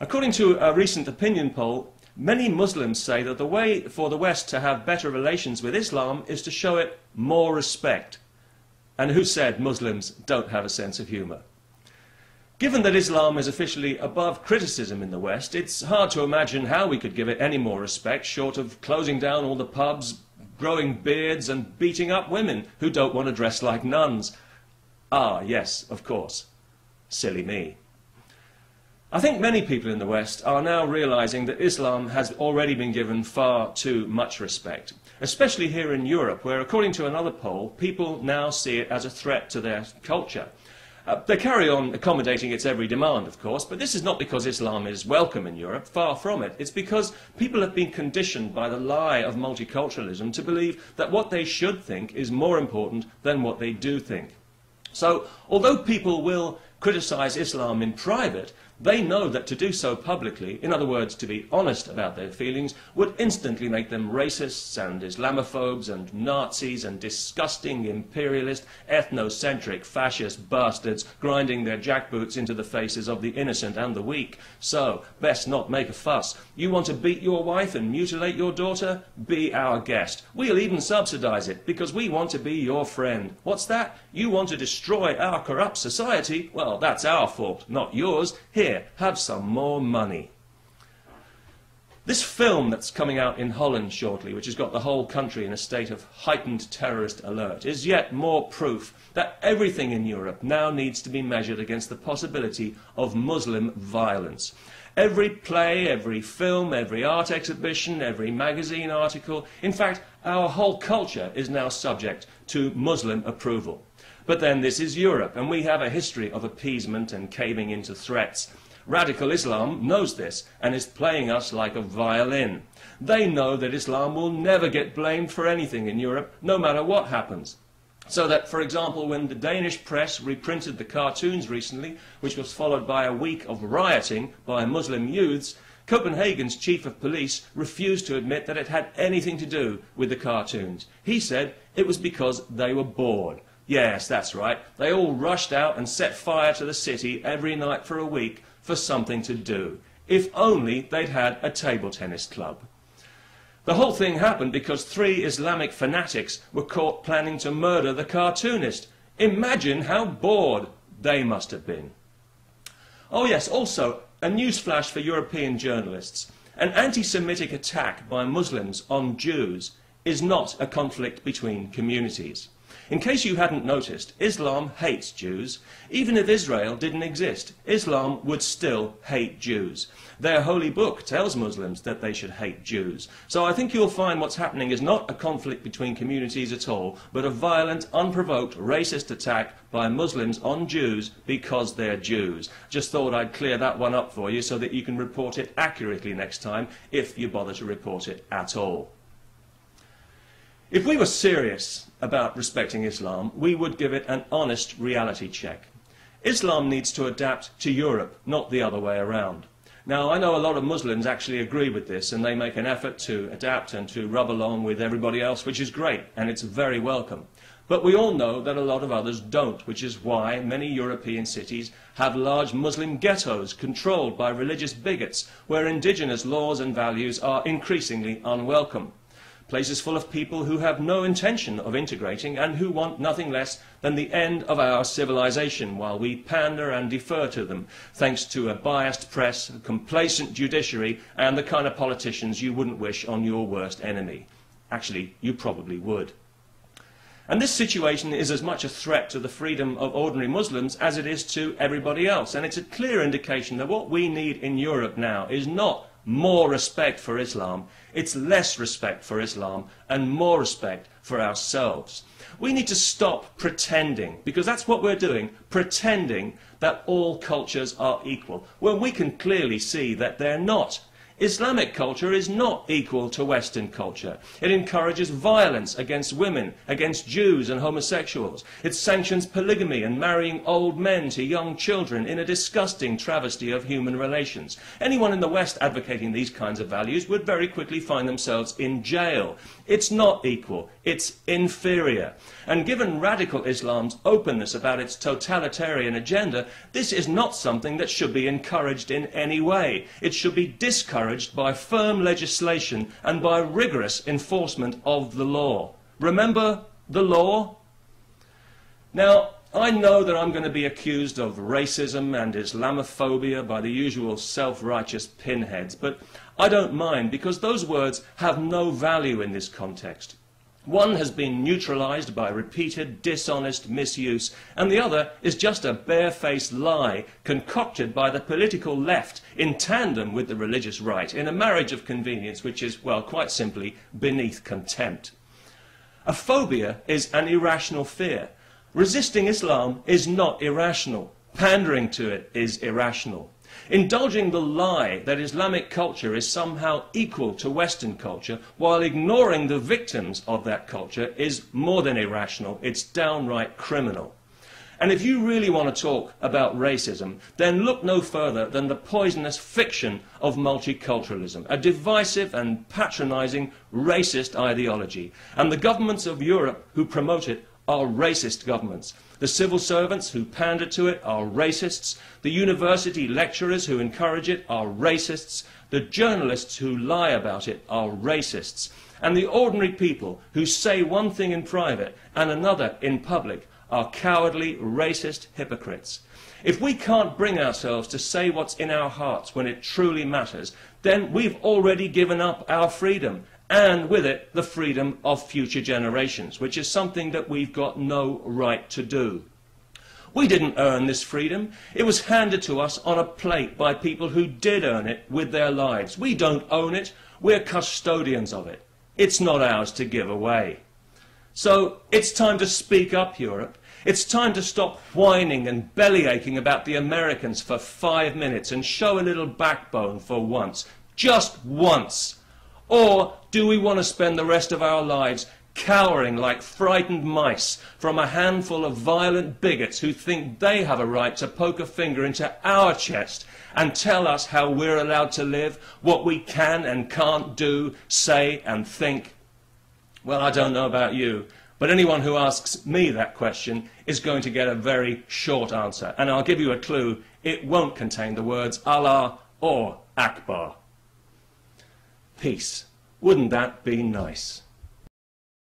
According to a recent opinion poll, many Muslims say that the way for the West to have better relations with Islam is to show it more respect. And who said Muslims don't have a sense of humour? Given that Islam is officially above criticism in the West, it's hard to imagine how we could give it any more respect short of closing down all the pubs, growing beards and beating up women who don't want to dress like nuns. Ah, yes, of course. Silly me. I think many people in the West are now realizing that Islam has already been given far too much respect, especially here in Europe, where, according to another poll, people now see it as a threat to their culture. They carry on accommodating its every demand, of course, but this is not because Islam is welcome in Europe, far from it. It's because people have been conditioned by the lie of multiculturalism to believe that what they should think is more important than what they do think. So, although people will criticize Islam in private, they know that to do so publicly, in other words, to be honest about their feelings, would instantly make them racists and Islamophobes and Nazis and disgusting imperialist, ethnocentric, fascist bastards grinding their jackboots into the faces of the innocent and the weak. So, best not make a fuss. You want to beat your wife and mutilate your daughter? Be our guest. We'll even subsidize it, because we want to be your friend. What's that? You want to destroy our corrupt society? Well, that's our fault, not yours. Here, have some more money. This film that's coming out in Holland shortly, which has got the whole country in a state of heightened terrorist alert, is yet more proof that everything in Europe now needs to be measured against the possibility of Muslim violence. Every play, every film, every art exhibition, every magazine article, in fact, our whole culture is now subject to Muslim approval. But then this is Europe, and we have a history of appeasement and caving into threats. Radical Islam knows this and is playing us like a violin. They know that Islam will never get blamed for anything in Europe, no matter what happens. So that, for example, when the Danish press reprinted the cartoons recently, which was followed by a week of rioting by Muslim youths, Copenhagen's chief of police refused to admit that it had anything to do with the cartoons. He said it was because they were bored. Yes, that's right. They all rushed out and set fire to the city every night for a week for something to do. If only they'd had a table tennis club. The whole thing happened because 3 Islamic fanatics were caught planning to murder the cartoonist. Imagine how bored they must have been. Oh yes, also, a newsflash for European journalists. An anti-Semitic attack by Muslims on Jews is not a conflict between communities. In case you hadn't noticed, Islam hates Jews. Even if Israel didn't exist, Islam would still hate Jews. Their holy book tells Muslims that they should hate Jews. So I think you'll find what's happening is not a conflict between communities at all, but a violent, unprovoked, racist attack by Muslims on Jews because they're Jews. Just thought I'd clear that one up for you so that you can report it accurately next time, if you bother to report it at all. If we were serious about respecting Islam, we would give it an honest reality check. Islam needs to adapt to Europe, not the other way around. Now, I know a lot of Muslims actually agree with this, and they make an effort to adapt and to rub along with everybody else, which is great, and it's very welcome. But we all know that a lot of others don't, which is why many European cities have large Muslim ghettos controlled by religious bigots, where indigenous laws and values are increasingly unwelcome. Places full of people who have no intention of integrating and who want nothing less than the end of our civilization while we pander and defer to them, thanks to a biased press, a complacent judiciary, and the kind of politicians you wouldn't wish on your worst enemy. Actually, you probably would. And this situation is as much a threat to the freedom of ordinary Muslims as it is to everybody else. And it's a clear indication that what we need in Europe now is not more respect for Islam, it's less respect for Islam and more respect for ourselves. We need to stop pretending, because that's what we're doing, pretending that all cultures are equal, when we can clearly see that they're not. Islamic culture is not equal to Western culture. It encourages violence against women, against Jews and homosexuals. It sanctions polygamy and marrying old men to young children in a disgusting travesty of human relations. Anyone in the West advocating these kinds of values would very quickly find themselves in jail. It's not equal, it's inferior. And given radical Islam's openness about its totalitarian agenda, this is not something that should be encouraged in any way. It should be discouraged by firm legislation and by rigorous enforcement of the law. Remember the law? Now, I know that I'm going to be accused of racism and Islamophobia by the usual self-righteous pinheads, but I don't mind because those words have no value in this context. One has been neutralized by repeated dishonest misuse, and the other is just a barefaced lie concocted by the political left in tandem with the religious right in a marriage of convenience which is, well, quite simply beneath contempt. A phobia is an irrational fear. Resisting Islam is not irrational. Pandering to it is irrational. Indulging the lie that Islamic culture is somehow equal to Western culture while ignoring the victims of that culture is more than irrational, it's downright criminal. And if you really want to talk about racism, then look no further than the poisonous fiction of multiculturalism, a divisive and patronizing racist ideology. And the governments of Europe who promote it are racist governments. The civil servants who pander to it are racists. The university lecturers who encourage it are racists. The journalists who lie about it are racists. And the ordinary people who say one thing in private and another in public are cowardly, racist hypocrites. If we can't bring ourselves to say what's in our hearts when it truly matters, then we've already given up our freedom, and with it the freedom of future generations, which is something that we've got no right to do. We didn't earn this freedom. It was handed to us on a plate by people who did earn it with their lives. We don't own it. We're custodians of it. It's not ours to give away. So it's time to speak up, Europe. It's time to stop whining and bellyaching about the Americans for 5 minutes and show a little backbone for once. Just once. Or do we want to spend the rest of our lives cowering like frightened mice from a handful of violent bigots who think they have a right to poke a finger into our chest and tell us how we're allowed to live, what we can and can't do, say and think? Well, I don't know about you, but anyone who asks me that question is going to get a very short answer. And I'll give you a clue, it won't contain the words Allah or Akbar. Peace. Wouldn't that be nice?